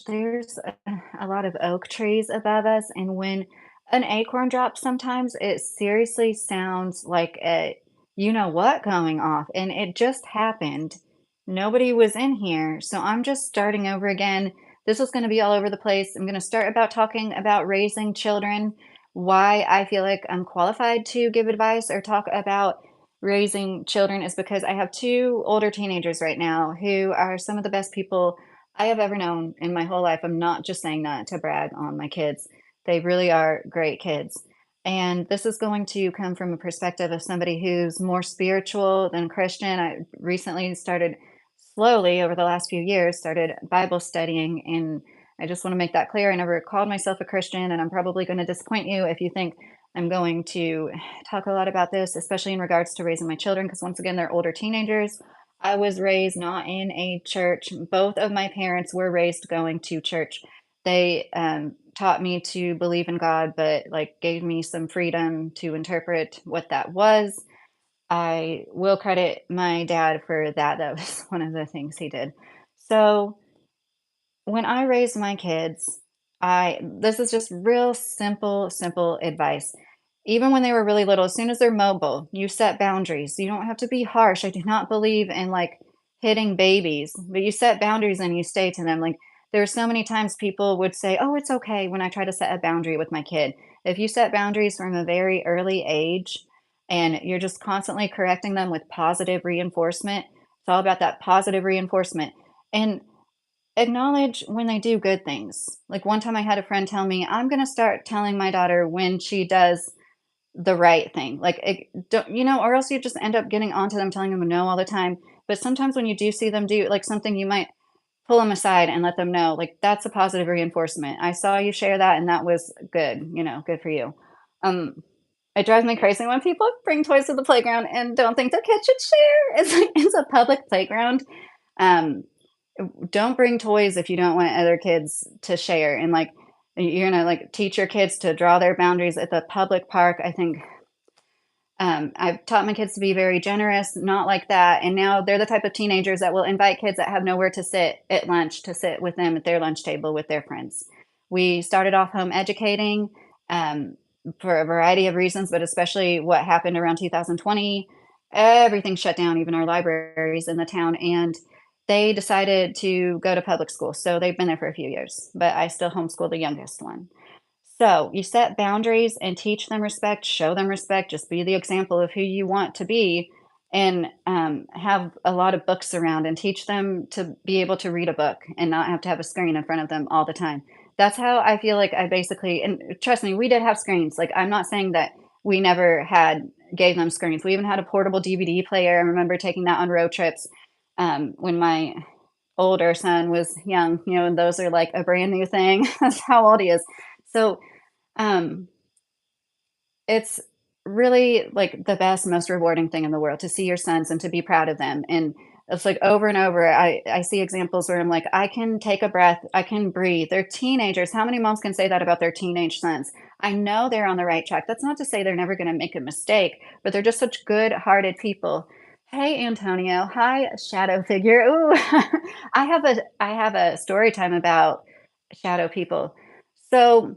There's a lot of oak trees above us, and when an acorn drops sometimes, it seriously sounds like a you know what going off, and it just happened. Nobody was in here, so I'm just starting over again. This is gonna be all over the place. I'm gonna start about talking about raising children, why I feel like I'm qualified to give advice or talk about raising children is because I have 2 older teenagers right now who are some of the best people I have ever known in my whole life. I'm not just saying that to brag on my kids. They really are great kids. And this is going to come from a perspective of somebody who's more spiritual than Christian. I recently started slowly over the last few years started Bible studying, and I just want to make that clear. I never called myself a Christian, and I'm probably going to disappoint you if you think I'm going to talk a lot about this, especially in regards to raising my children, because once again, they're older teenagers. I was raised not in a church. Both of my parents were raised going to church. They taught me to believe in God, but like gave me some freedom to interpret what that was. I will credit my dad for that. That was one of the things he did. So when I raise my kids, I this is just real simple advice. Even when they were really little, as soon as they're mobile, you set boundaries. You don't have to be harsh. I do not believe in like hitting babies, but you set boundaries and you stay to them. Like there are so many times people would say, "Oh, it's okay," when I try to set a boundary with my kid. If you set boundaries from a very early age and you're just constantly correcting them with positive reinforcement, it's all about that positive reinforcement. And acknowledge when they do good things. Like one time I had a friend tell me, "I'm gonna start telling my daughter when she does the right thing." Like, don't or else you just end up getting onto them, telling them no all the time. But sometimes when you do see them do like something, you might pull them aside and let them know, like, that's a positive reinforcement. I saw you share that and that was good, good for you. Um, it drives me crazy when people bring toys to the playground and don't think their kids should share. It's like it's a public playground. Um, don't bring toys if you don't want other kids to share, and, like, you're gonna, like, teach your kids to draw their boundaries at the public park. I think, I've taught my kids to be very generous, not like that, and now they're the type of teenagers that will invite kids that have nowhere to sit at lunch to sit with them at their lunch table with their friends. We started off home educating, um, for a variety of reasons, but especially what happened around 2020. Everything shut down, even our libraries in the town, and they decided to go to public school, so they've been there for a few years, but I still homeschool the youngest one. So you set boundaries and teach them respect, show them respect, just be the example of who you want to be, and have a lot of books around and teach them to be able to read a book and not have to have a screen in front of them all the time. That's how I feel like I basically, and trust me, we did have screens. Like, I'm not saying that we never gave them screens. We even had a portable DVD player. I remember taking that on road trips when my older son was young, and those are like a brand new thing. That's how old he is. So um, it's really, like, the best, most rewarding thing in the world to see your sons and to be proud of them, and it's, like, over and over, I see examples where I'm like, "I can take a breath, I can breathe." They're teenagers. How many moms can say that about their teenage sons? I know they're on the right track. That's not to say they're never gonna make a mistake, but they're just such good-hearted people. Hey, Antonio. Hi, shadow figure. Ooh. I have a story time about shadow people. So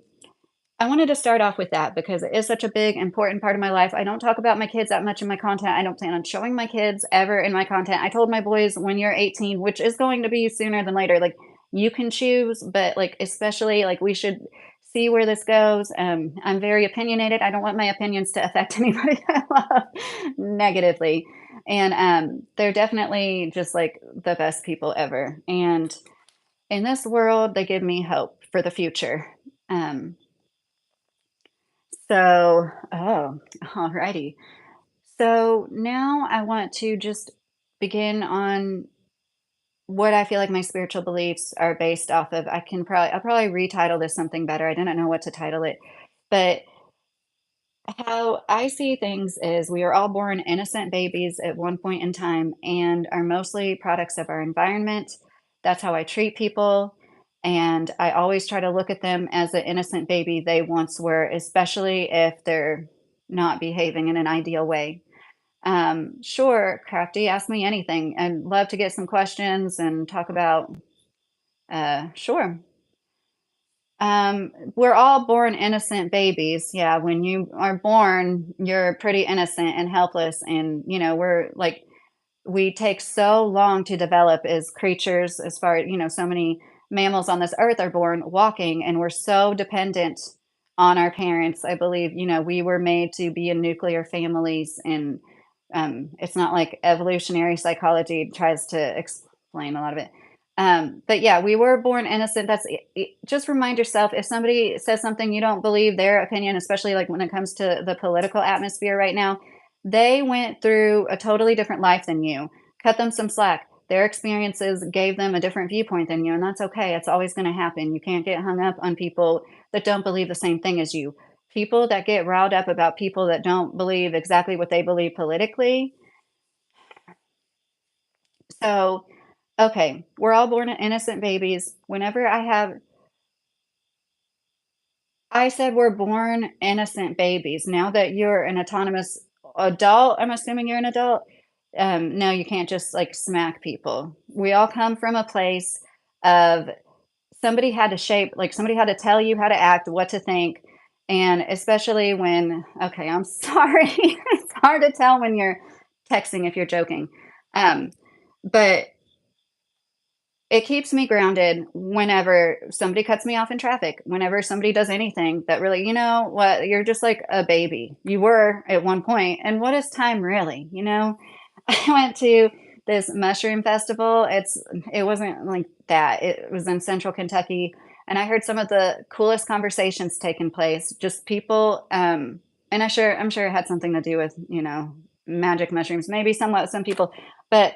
I wanted to start off with that because it is such a big, important part of my life. I don't talk about my kids that much in my content. I don't plan on showing my kids ever in my content. I told my boys when you're 18, which is going to be sooner than later, like you can choose, but like especially like we should see where this goes. I'm very opinionated. I don't want my opinions to affect anybody I love negatively. And they're definitely just like the best people ever. And in this world, they give me hope for the future. Um, alrighty. So now I want to just begin on what I feel like my spiritual beliefs are based off of. I'll probably retitle this something better. I didn't know what to title it, but how I see things is we are all born innocent babies at one point in time and are mostly products of our environment. That's how I treat people. And I always try to look at them as the innocent baby they once were, especially if they're not behaving in an ideal way. Sure, Crafty, ask me anything. I'd love to get some questions and talk about, sure. We're all born innocent babies. Yeah, when you are born, you're pretty innocent and helpless, and, we're like we take so long to develop as creatures as far as so many mammals on this earth are born walking, and we're so dependent on our parents. I believe we were made to be in nuclear families, and it's not like evolutionary psychology tries to explain a lot of it. But yeah, we were born innocent. Just remind yourself, if somebody says something you don't believe their opinion, especially like when it comes to the political atmosphere right now, they went through a totally different life than you. Cut them some slack. Their experiences gave them a different viewpoint than you, and that's okay. It's always going to happen. You can't get hung up on people that don't believe the same thing as you. People that get riled up about people that don't believe exactly what they believe politically. So, okay, we're all born innocent babies. Whenever I said we're born innocent babies. Now that you're an autonomous adult, I'm assuming you're an adult. No, you can't just like smack people. We all come from a place of somebody had to shape, like somebody had to tell you how to act, what to think. And especially when, okay, I'm sorry, it's hard to tell when you're texting if you're joking. Um, but it keeps me grounded whenever somebody cuts me off in traffic, whenever somebody does anything that really, what, you're just like a baby. You were at one point, and what is time really, I went to this mushroom festival. It wasn't like that. It was in Central Kentucky, and I heard some of the coolest conversations taking place, just people, and I'm sure it had something to do with, magic mushrooms, maybe somewhat some people, but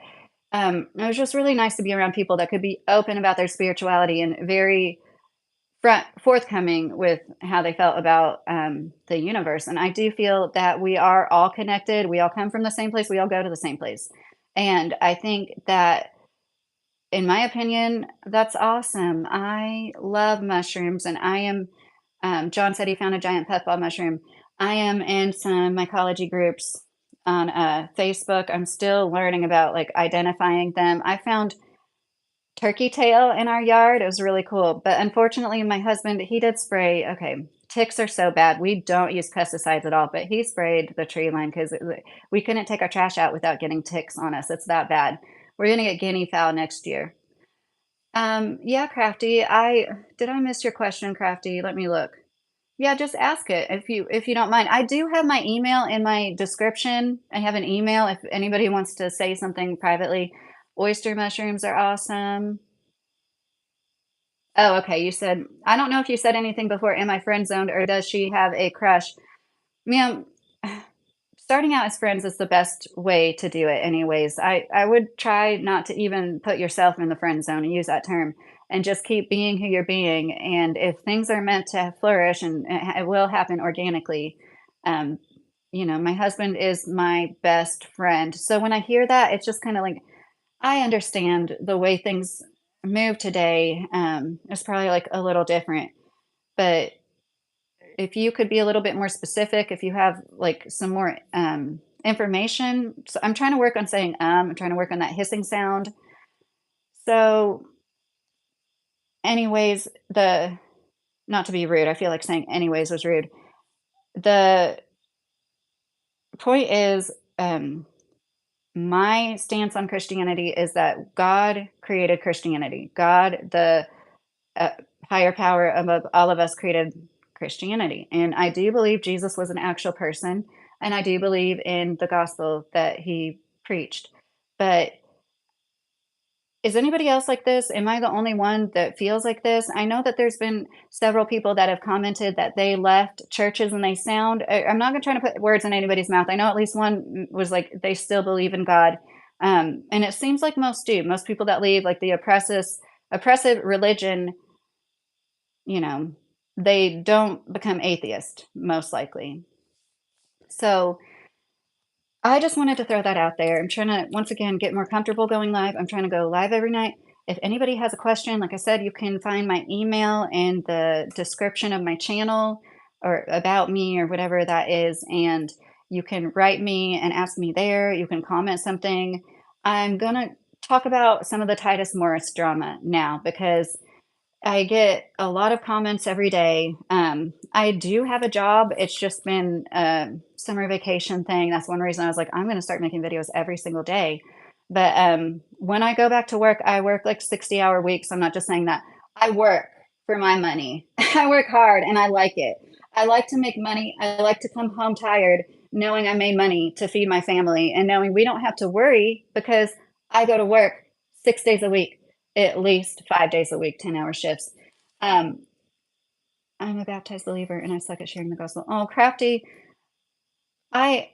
it was just really nice to be around people that could be open about their spirituality and very forthcoming with how they felt about the universe. And I do feel that we are all connected. We all come from the same place. We all go to the same place. And I think that, in my opinion, that's awesome. I love mushrooms, and I am. John said he found a giant puffball mushroom. I am in some mycology groups on Facebook. I'm still learning about like identifying them. I found turkey tail in our yard. It was really cool. But unfortunately, my husband, he did spray. Okay, ticks are so bad. We don't use pesticides at all, but he sprayed the tree line because we couldn't take our trash out without getting ticks on us. It's that bad. We're gonna get guinea fowl next year. Yeah, Crafty. I miss your question, Crafty? Let me look. Yeah, just ask it if you don't mind. I do have my email in my description. I have an email if anybody wants to say something privately. Oyster mushrooms are awesome. Oh, okay. You said, I don't know if you said anything before, am I friend zoned or does she have a crush? Ma'am, starting out as friends is the best way to do it anyways. I would try not to even put yourself in the friend zone and use that term, and just keep being who you're being. And if things are meant to flourish, and it will happen organically. um, my husband is my best friend. So when I hear that, it's just kind of like, I understand the way things move today. It's probably like a little different, but if you could be a little bit more specific, if you have like some more information. So I'm trying to work on saying I'm trying to work on that hissing sound. So, anyways, the not to be rude, I feel like saying anyways was rude. The point is, my stance on Christianity is that God created Christianity. God, the uh, higher power above all of us, created Christianity. And I do believe Jesus was an actual person. And I do believe in the gospel that he preached. But is anybody else like this? Am I the only one that feels like this? I know that there's been several people that have commented that they left churches and they sound, I'm not going to try to put words in anybody's mouth. I know at least one was like, they still believe in God. And it seems like most do. Most people that leave, like the oppressive religion, you know, they don't become atheist, most likely. So I just wanted to throw that out there. I'm trying to, once again, get more comfortable going live. I'm trying to go live every night. If anybody has a question, like I said, you can find my email in the description of my channel, or about me, or whatever that is. And you can write me and ask me there. You can comment something. I'm going to talk about some of the Titus Morris drama now, because I get a lot of comments every day. I do have a job. It's just been a summer vacation thing. That's one reason I was like, I'm going to start making videos every single day. But when I go back to work, I work like 60-hour weeks. I'm not just saying that. I work for my money. I work hard and I like it. I like to make money. I like to come home tired, knowing I made money to feed my family and knowing we don't have to worry because I go to work 6 days a week, at least 5 days a week, 10-hour shifts. Um, I'm a baptized believer and I suck at sharing the gospel. Oh, crafty. I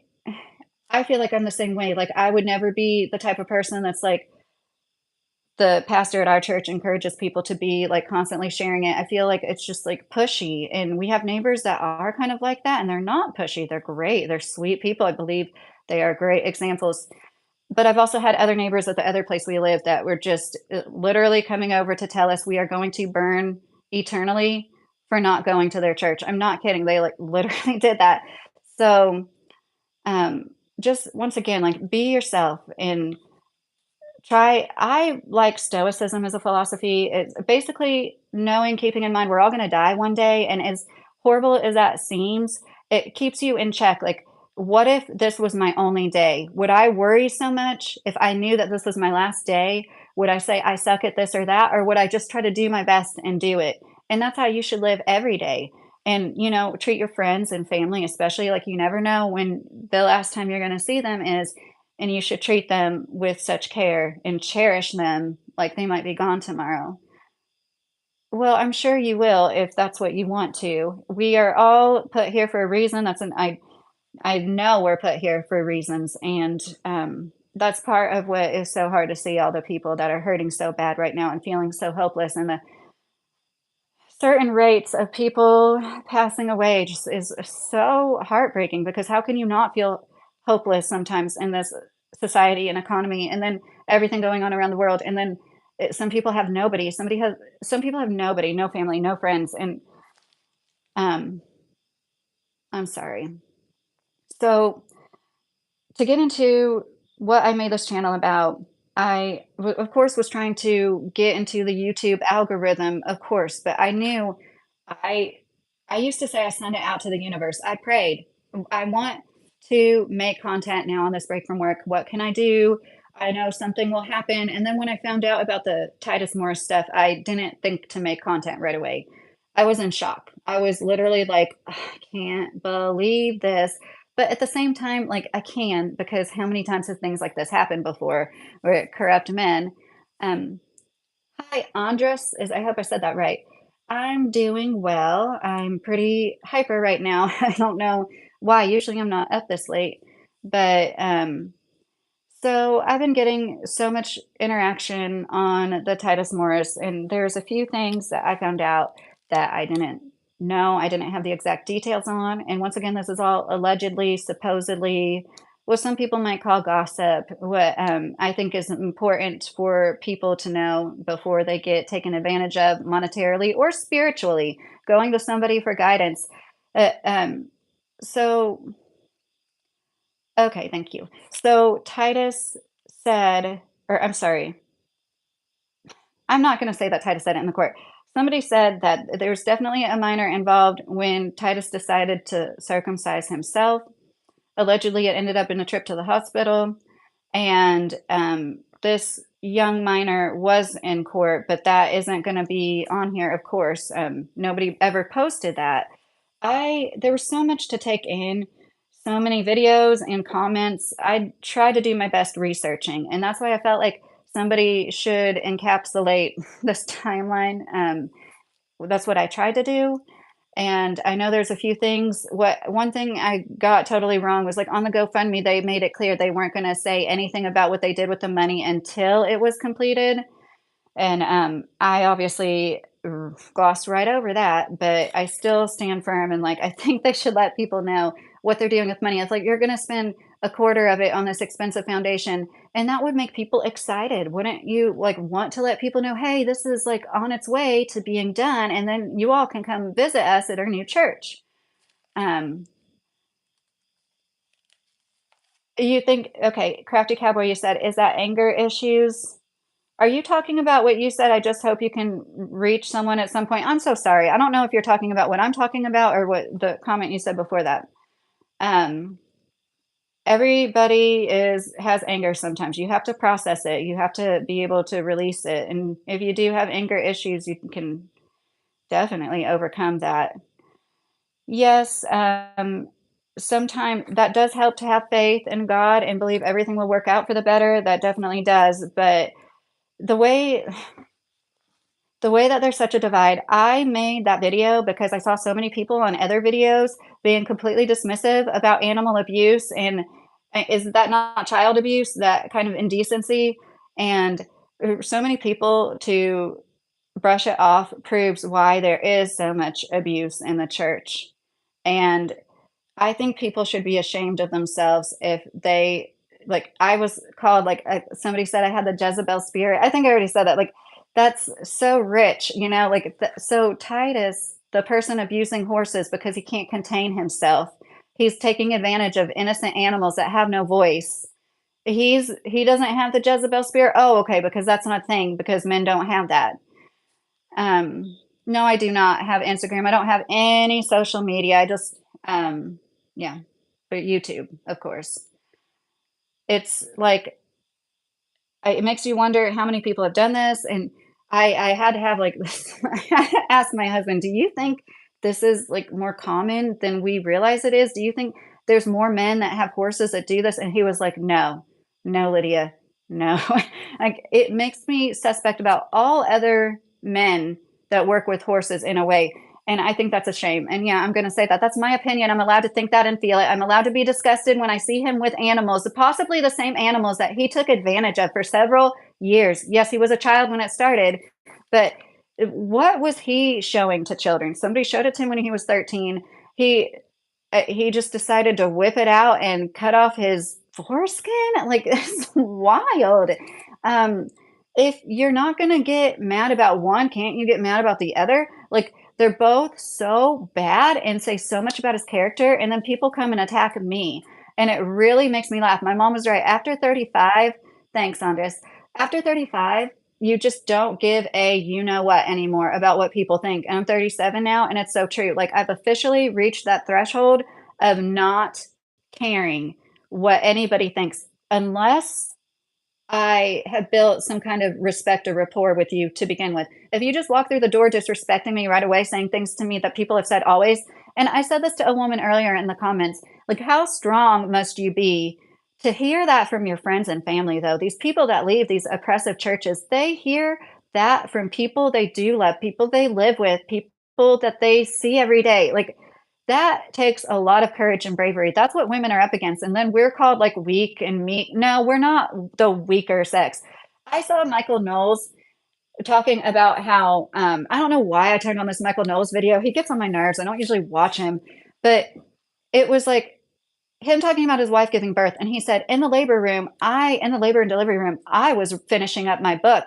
I feel like I'm the same way. Like I would never be the type of person that's like the pastor at our church encourages people to be like constantly sharing it. I feel like it's just like pushy. And we have neighbors that are kind of like that and they're not pushy. They're great. They're sweet people. I believe they are great examples. But I've also had other neighbors at the other place we live that were just literally coming over to tell us we are going to burn eternally for not going to their church. I'm not kidding. They like literally did that. So, um, just once again, like be yourself and I like stoicism as a philosophy. It's basically knowing, keeping in mind we're all going to die one day. And as horrible as that seems, it keeps you in check. Like, what if this was my only day? Would I worry so much if I knew that this was my last day? Would I say I suck at this or that? Or would I just try to do my best and do it? And that's how you should live every day. And, treat your friends and family, especially like you never know when the last time you're going to see them is, and you should treat them with such care and cherish them like they might be gone tomorrow. Well, I'm sure you will if that's what you want to. We are all put here for a reason. I know we're put here for reasons, and that's part of what is so hard to see all the people that are hurting so bad right now and feeling so hopeless, and the certain rates of people passing away just is so heartbreaking because how can you not feel hopeless sometimes in this society and economy and then everything going on around the world and then some people have nobody some people have nobody, no family, no friends, and um I'm sorry. So to get into what I made this channel about, of course, was trying to get into the YouTube algorithm, of course, but I knew I I used to say I send it out to the universe. I prayed. I want to make content now on this break from work. What can I do? I know something will happen. And then when I found out about the Titus Morris stuff, I didn't think to make content right away. I was in shock. I was literally like, "Ugh, I can't believe this." But at the same time, like I can because how many times have things like this happened before where corrupt men? Um, Hi, Andres. I hope I said that right. I'm doing well. I'm pretty hyper right now. I don't know why. Usually I'm not up this late, but so I've been getting so much interaction on the Titus Morris, and there's a few things that I found out that I didn't know. I didn't have the exact details on. And once again, this is all allegedly, supposedly, what some people might call gossip. What I think is important for people to know before they get taken advantage of monetarily or spiritually, going to somebody for guidance. Uh, um, so Okay, thank you. So Titus said, or I'm sorry, I'm not going to say that Titus said it in the court. Somebody said that there's definitely a minor involved when Titus decided to circumcise himself. Allegedly, it ended up in a trip to the hospital, and this young minor was in court, but that isn't going to be on here, of course. Nobody ever posted that. There was so much to take in, so many videos and comments. I tried to do my best researching, and that's why I felt like somebody should encapsulate this timeline. That's what I tried to do. And I know there's a few things. One thing I got totally wrong was like on the GoFundMe, they made it clear they weren't going to say anything about what they did with the money until it was completed. And I obviously glossed right over that, but I still stand firm and like I think they should let people know what they're doing with money. It's like you're going to spend a quarter of it on this expensive foundation, and that would make people excited. Wouldn't you like want to let people know, hey, this is like on its way to being done, and then you all can come visit us at our new church. Um, you think, okay, Crafty Cowboy, you said, is that anger issues? Are you talking about what you said, "I just hope you can reach someone at some point"? I'm so sorry. I don't know if you're talking about what I'm talking about or what the comment you said before that. Um, everybody has anger sometimes. You have to process it. You have to be able to release it, and if you do have anger issues, you can definitely overcome that. Yes, sometime that does help to have faith in God and believe everything will work out for the better, that definitely does, but the way the way that there's such a divide, I made that video because I saw so many people on other videos being completely dismissive about animal abuse, and is that not child abuse, that kind of indecency? And so many people to brush it off proves why there is so much abuse in the church. And I think people should be ashamed of themselves if they like, I was called, like, somebody said I had the Jezebel spirit. I think I already said that, like, that's so rich, like, so Titus, the person abusing horses because he can't contain himself, he's taking advantage of innocent animals that have no voice. He doesn't have the Jezebel spirit? Oh, okay, because that's not a thing, because men don't have that. No, I do not have Instagram. I don't have any social media. I just, yeah, but YouTube, of course. It's like it makes you wonder how many people have done this, and I had to have like this. I had to ask my husband, "Do you think this is like more common than we realize it is? Do you think there's more men that have horses that do this?" And he was like, "No, no, Lydia, no." Like it makes me suspect about all other men that work with horses in a way. And I think that's a shame. And yeah, I'm going to say that. That's my opinion. I'm allowed to think that and feel it. I'm allowed to be disgusted when I see him with animals, possibly the same animals that he took advantage of for several years. Yes, he was a child when it started, but what was he showing to children? Somebody showed it to him when he was 13. He just decided to whip it out and cut off his foreskin. Like it's wild. Um, if you're not gonna get mad about one, can't you get mad about the other? Like they're both so bad and say so much about his character, and then people come and attack me, and it really makes me laugh. My mom was right. After 35, thanks, Andres. After 35, you just don't give a you know what anymore about what people think. And I'm 37 now, and it's so true. Like I've officially reached that threshold of not caring what anybody thinks unless I have built some kind of respect or rapport with you to begin with. If you just walk through the door disrespecting me right away, saying things to me that people have said always, and I said this to a woman earlier in the comments, like, how strong must you be to hear that from your friends and family, though? These people that leave these oppressive churches, they hear that from people they do love, people they live with, people that they see every day. Like, that takes a lot of courage and bravery. That's what women are up against, and then we're called, like, weak and meek. No, we're not the weaker sex. I saw Michael Knowles talking about how, I don't know why I turned on this Michael Knowles video. He gets on my nerves. I don't usually watch him, but it was, like, him talking about his wife giving birth, and he said, in the labor and delivery room, I was finishing up my book.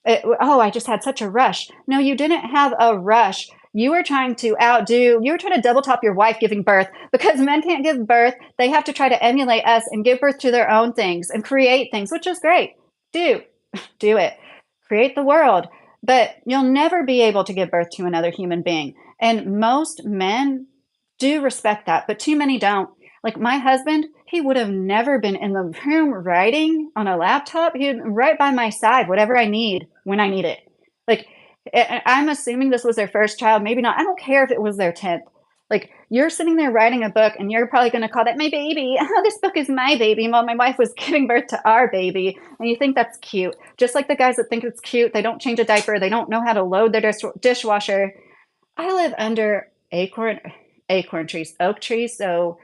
I just had such a rush. No, you didn't have a rush. You were trying to double top your wife giving birth because men can't give birth. They have to try to emulate us and give birth to their own things and create things, which is great. Do, do it. Create the world. But you'll never be able to give birth to another human being. And most men do respect that, but too many don't. Like my husband, he would have never been in the room writing on a laptop. He'd right by my side, whatever I need when I need it. Like I'm assuming this was their first child, maybe not. I don't care if it was their 10th. Like you're sitting there writing a book and you're probably going to call that my baby. Oh, this book is my baby. Well, my wife was giving birth to our baby. And you think that's cute. Just like the guys that think it's cute. They don't change a diaper. They don't know how to load their dishwasher. I live under acorn trees, oak trees. So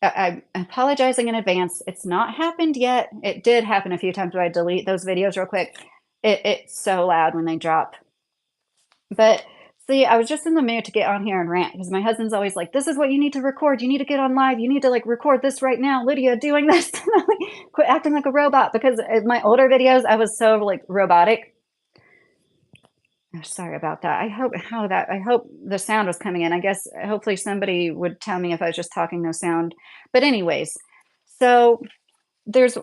I'm apologizing in advance. It's not happened yet. It did happen a few times where I delete those videos real quick. It's so loud when they drop. But see, I was just in the mood to get on here and rant because my husband's always like, "This is what you need to record. You need to get on live. You need to like record this right now, Lydia doing this." Quit acting like a robot because in my older videos I was so like robotic. Oh, sorry about that. I hope the sound was coming in. I guess hopefully somebody would tell me if I was just talking no sound. But anyways, so there's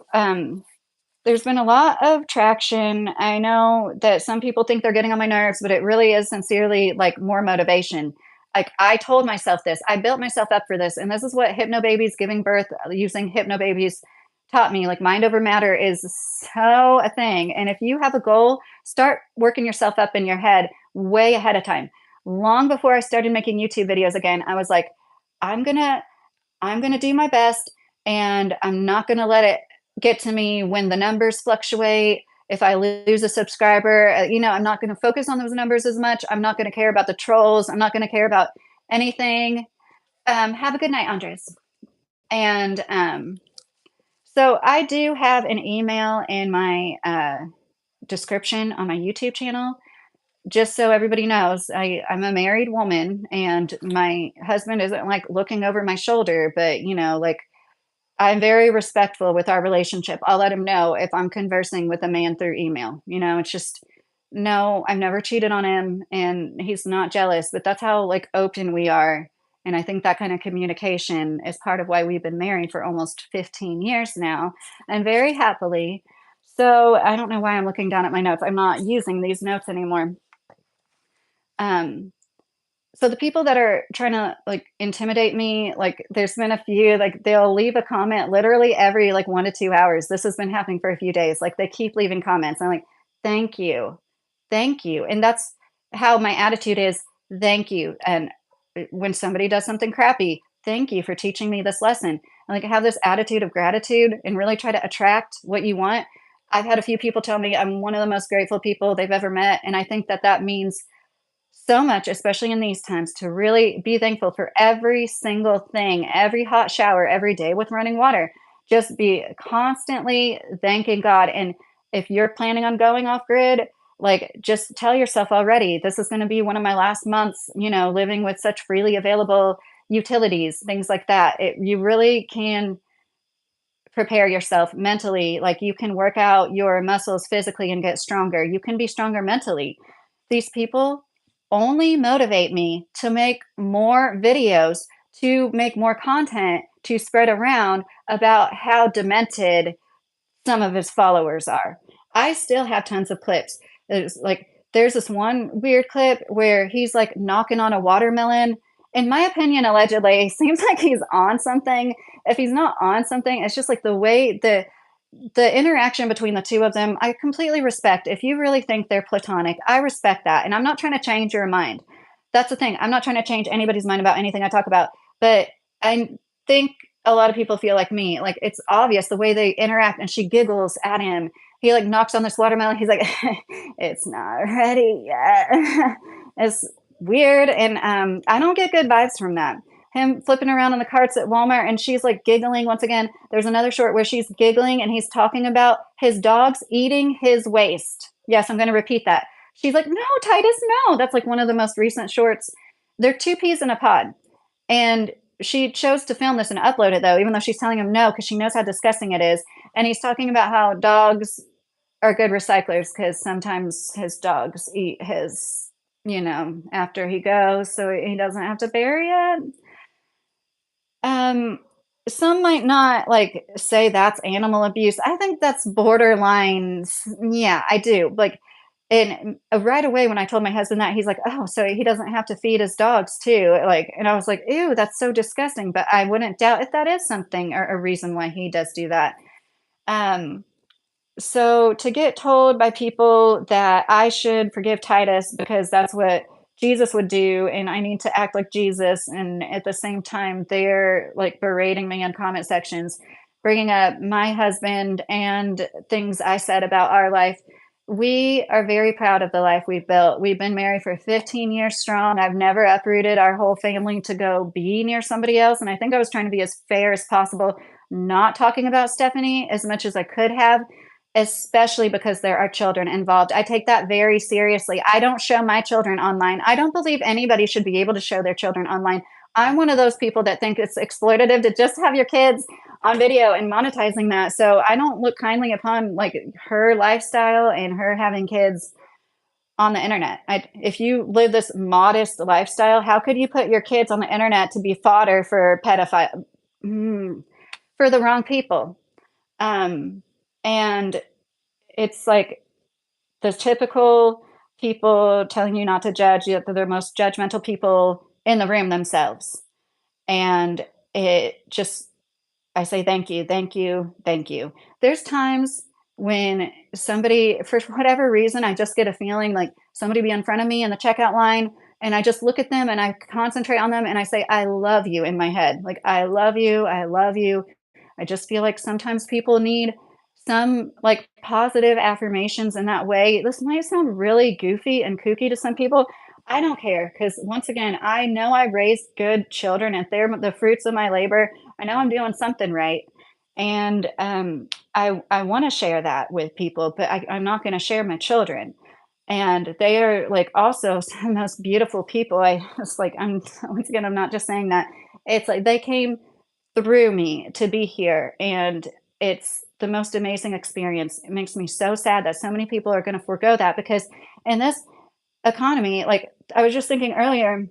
There's been a lot of traction. I know that some people think they're getting on my nerves, but it really is sincerely like more motivation. Like I told myself this, I built myself up for this, and this is what hypnobabies giving birth using hypnobabies taught me. Like mind over matter is so a thing. And if you have a goal, start working yourself up in your head way ahead of time. Long before I started making YouTube videos again, I was like, I'm gonna I'm going to do my best and I'm not going to let it get to me when the numbers fluctuate. If I lose a subscriber, I'm not going to focus on those numbers as much. I'm not going to care about the trolls. I'm not going to care about anything. Have a good night, Andres. And so I do have an email in my description on my YouTube channel. Just so everybody knows, I'm a married woman and my husband isn't like looking over my shoulder, but like I'm very respectful with our relationship. I'll let him know if I'm conversing with a man through email. It's just no, I've never cheated on him and he's not jealous, but that's how like open we are. And I think that kind of communication is part of why we've been married for almost 15 years now and very happily. So I don't know why I'm looking down at my notes. I'm not using these notes anymore. Um, so the people that are trying to, like, intimidate me, like, there's been a few, like, they'll leave a comment literally every, like, 1 to 2 hours. This has been happening for a few days. Like, they keep leaving comments. I'm like, "Thank you. Thank you." And that's how my attitude is, "Thank you." And, when somebody does something crappy, "Thank you for teaching me this lesson." And, like, have this attitude of gratitude and really try to attract what you want. I've had a few people tell me I'm one of the most grateful people they've ever met, and I think that that means so much, especially in these times, to really be thankful for every single thing, every hot shower, every day with running water. Just be constantly thanking God. And if you're planning on going off grid, like just tell yourself already, this is going to be one of my last months, living with such freely available utilities, things like that. You really can prepare yourself mentally. Like you can work out your muscles physically and get stronger. You can be stronger mentally. These people only motivate me to make more videos, to make more content, to spread around about how demented some of his followers are. I still have tons of clips. There's this one weird clip where he's like knocking on a watermelon. In my opinion, allegedly, seems like he's on something. If he's not on something, it's just like the way the interaction between the two of them, I completely respect. If you really think they're platonic, I respect that. And I'm not trying to change your mind. That's the thing. I'm not trying to change anybody's mind about anything I talk about. But I think a lot of people feel like me. Like it's obvious the way they interact and she giggles at him. He like knocks on this watermelon. He's like, it's not ready yet. It's weird. And I don't get good vibes from that. Him flipping around on the carts at Walmart and she's like giggling once again. There's another short where she's giggling and he's talking about his dogs eating his waste. Yes, I'm going to repeat that. She's like, no, Titus, no. That's like one of the most recent shorts. They're two peas in a pod. And she chose to film this and upload it though, even though she's telling him no, because she knows how disgusting it is. And he's talking about how dogs are good recyclers because sometimes his dogs eat his, after he goes, so he doesn't have to bury it. Um, some might not like say that's animal abuse. I think that's borderline. Yeah, I do. Like, and right away when I told my husband that, he's like, "Oh, so he doesn't have to feed his dogs too?" Like, and I was like, "Ew, that's so disgusting." But I wouldn't doubt if that is something or a reason why he does do that. Um, so to get told by people that I should forgive Titus because that's what Jesus would do and I need to act like Jesus, and at the same time they're like berating me in comment sections, bringing up my husband and things I said about our life. We are very proud of the life we've built. We've been married for 15 years strong. I've never uprooted our whole family to go be near somebody else, and I think I was trying to be as fair as possible, not talking about Stephanie as much as I could have, especially because there are children involved. I take that very seriously. I don't show my children online. I don't believe anybody should be able to show their children online. I'm one of those people that think it's exploitative to just have your kids on video and monetizing that. So I don't look kindly upon like her lifestyle and her having kids on the internet. If you live this modest lifestyle, how could you put your kids on the internet to be fodder for pedophile, for the wrong people? Um, and it's like the typical people telling you not to judge, yet they're the most judgmental people in the room themselves. And it just I say, "Thank you, thank you, thank you." There's times when somebody, for whatever reason, I just get a feeling like somebody be in front of me in the checkout line, and I just look at them and I concentrate on them and I say, "I love you," in my head. Like, "I love you, I love you." I just feel like sometimes people need some, like, positive affirmations in that way. This might sound really goofy and kooky to some people. I don't care because once again, I know I raised good children. If they're the fruits of my labor, I know I'm doing something right. And I want to share that with people, but I'm not going to share my children. And they are like also some of the most beautiful people. It's like, I'm once again, I'm not just saying that. It's like they came through me to be here. And it's the most amazing experience. It makes me so sad that so many people are going to forego that because in this economy, like I was just thinking earlier,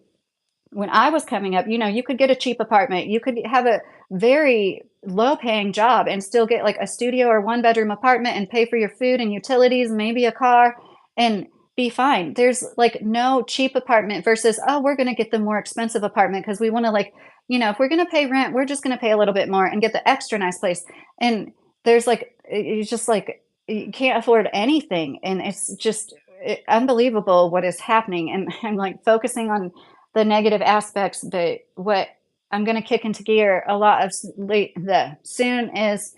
when I was coming up, you could get a cheap apartment. You could have a very low paying job and still get like a studio or one bedroom apartment and pay for your food and utilities, maybe a car, and be fine. There's like no cheap apartment versus, oh, we're going to get the more expensive apartment because we want to, like, if we're going to pay rent, we're just going to pay a little bit more and get the extra nice place. And there's like, it's just like, you can't afford anything. And it's just unbelievable what is happening. And I'm like focusing on the negative aspects, but what I'm going to kick into gear a lot of the soon is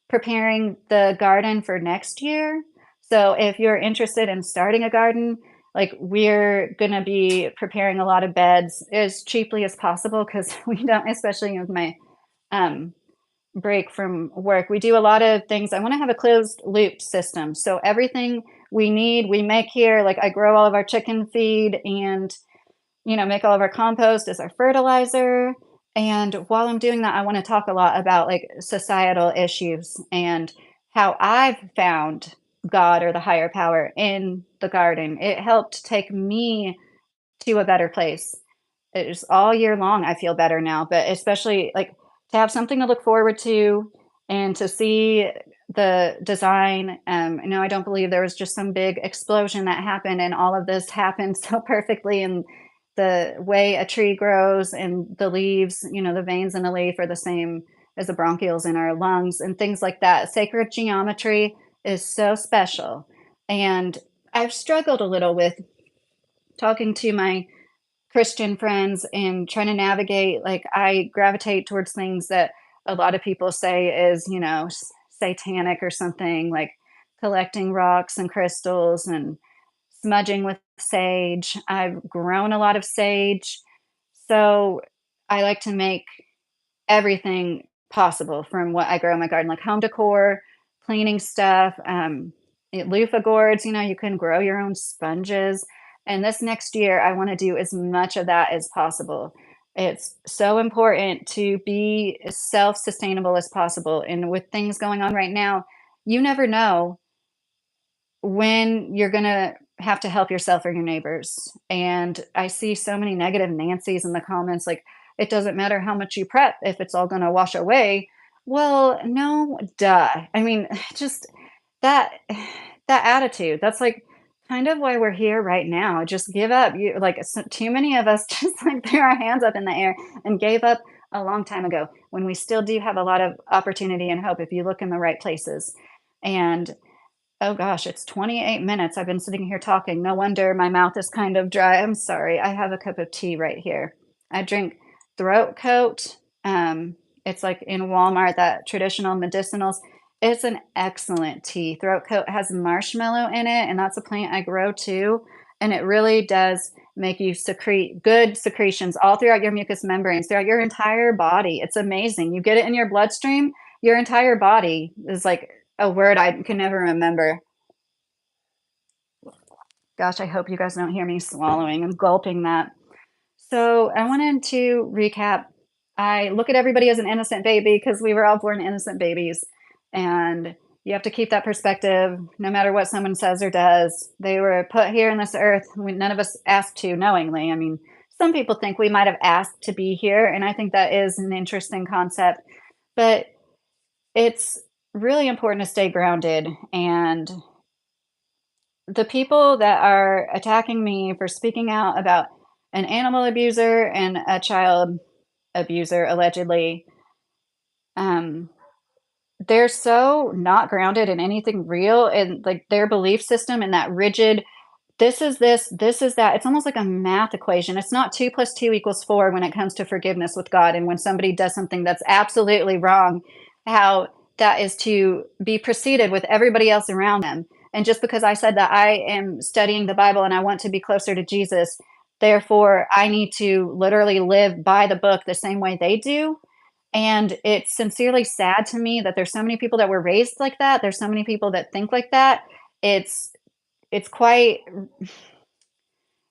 preparing the garden for next year. So if you're interested in starting a garden, like we're going to be preparing a lot of beds as cheaply as possible because we don't, especially with my um, break from work, we do a lot of things. I want to have a closed loop system. So everything we need, we make here. Like I grow all of our chicken feed and make all of our compost as our fertilizer. And while I'm doing that, I want to talk a lot about like societal issues and how I've found God or the higher power in the garden. It helped take me to a better place. It's all year long, I feel better now, but especially like to have something to look forward to and to see the design. No, I don't believe there was just some big explosion that happened and all of this happened so perfectly. And the way a tree grows and the leaves, the veins in a leaf are the same as the bronchioles in our lungs and things like that. Sacred geometry is so special. And I've struggled a little with talking to my Christian friends and trying to navigate, like, I gravitate towards things that a lot of people say is, satanic or something, like collecting rocks and crystals and smudging with sage. I've grown a lot of sage. So I like to make everything possible from what I grow in my garden, like home decor, cleaning stuff, loofah gourds, you can grow your own sponges. And this next year, I want to do as much of that as possible. It's so important to be as self sustainable as possible. And with things going on right now, you never know when you're gonna have to help yourself or your neighbors. And I see so many negative Nancy's in the comments, like, it doesn't matter how much you prep if it's all gonna wash away. Well, no, duh. I mean, just that that attitude. That's like kind of why we're here right now. Just give up. You like too many of us just like threw our hands up in the air and gave up a long time ago when we still do have a lot of opportunity and hope if you look in the right places. And oh gosh, it's 28 minutes. I've been sitting here talking. No wonder my mouth is kind of dry. I'm sorry. I have a cup of tea right here. I drink throat coat. It's like in Walmart, that traditional medicinals. It's an excellent tea. Throat coat has marshmallow in it, and that's a plant I grow too. And it really does make you secrete good secretions all throughout your mucous membranes, throughout your entire body. It's amazing. You get it in your bloodstream, your entire body is like a word I can never remember. Gosh, I hope you guys don't hear me swallowing. I'm gulping that. So I wanted to recap. I look at everybody as an innocent baby because we were all born innocent babies. And you have to keep that perspective no matter what someone says or does. They were put here in this earth. None of us asked to knowingly. I mean, some people think we might have asked to be here. And I think that is an interesting concept. But it's really important to stay grounded and the people that are attacking me for speaking out about an animal abuser and a child abuser, allegedly, um, they're so not grounded in anything real and, like, their belief system and that rigid this is that. It's almost like a math equation. It's not 2 plus 2 equals 4 when it comes to forgiveness with God, and when somebody does something that's absolutely wrong, how that is to be preceded with everybody else around them. And just because I said that I am studying the Bible and I want to be closer to Jesus, therefore I need to literally live by the book the same way they do. And it's sincerely sad to me that there's so many people that were raised like that. There's so many people that think like that. It's it's quite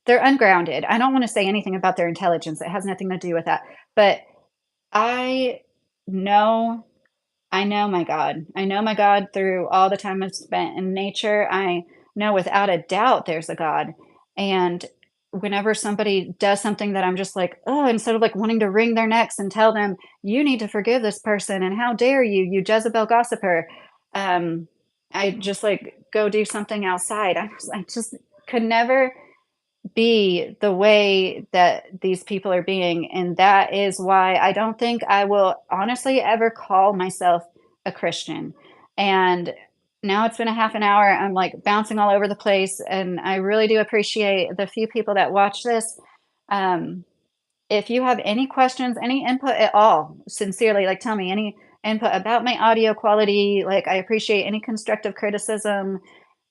they're ungrounded. I don't wanna say anything about their intelligence, it has nothing to do with that, but I know I know my God. I know my God through all the time I've spent in nature. I know without a doubt there's a God, and whenever somebody does something that I'm just like, "Oh," instead of, like, wanting to wring their necks and tell them, "You need to forgive this person, and how dare you, you Jezebel gossiper," um, I just, like, go do something outside. I just could never be the way that these people are being, and that is why I don't think I will honestly ever call myself a Christian. And now it's been a half an hour, I'm, like, bouncing all over the place, and I really do appreciate the few people that watch this. Um, if you have any questions, any input at all, sincerely, like, tell me any input about my audio quality, like, I appreciate any constructive criticism,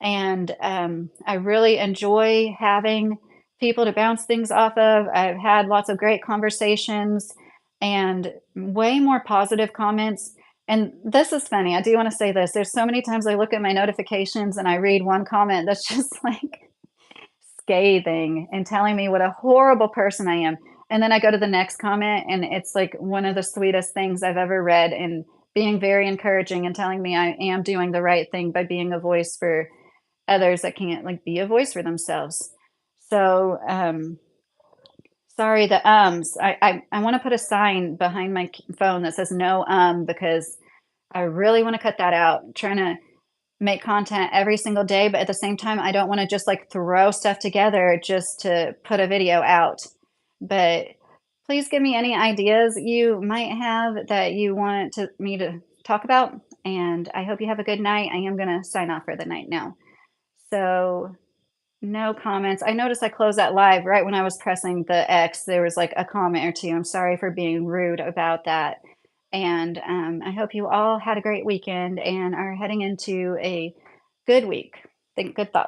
and, I really enjoy having people to bounce things off of. I've had lots of great conversations and way more positive comments, and this is funny, I do wanna say this, there's so many times I look at my notifications and I read one comment that's just, like, scathing and telling me what a horrible person I am. And then I go to the next comment and it's like one of the sweetest things I've ever read and being very encouraging and telling me I am doing the right thing by being a voice for others that can't like be a voice for themselves. So, sorry, the ums. I want to put a sign behind my phone that says no because I really want to cut that out. I'm trying to make content every single day, but at the same time, I don't wanna just, like, throw stuff together just to put a video out. But please give me any ideas you might have that you want me to talk about, and I hope you have a good night. I am gonna sign off for the night now. So, no comments. I noticed I closed that live right when I was pressing the X, there was, like, a comment or 2. I'm sorry for being rude about that. And I hope you all had a great weekend and are heading into a good week. Think good thoughts.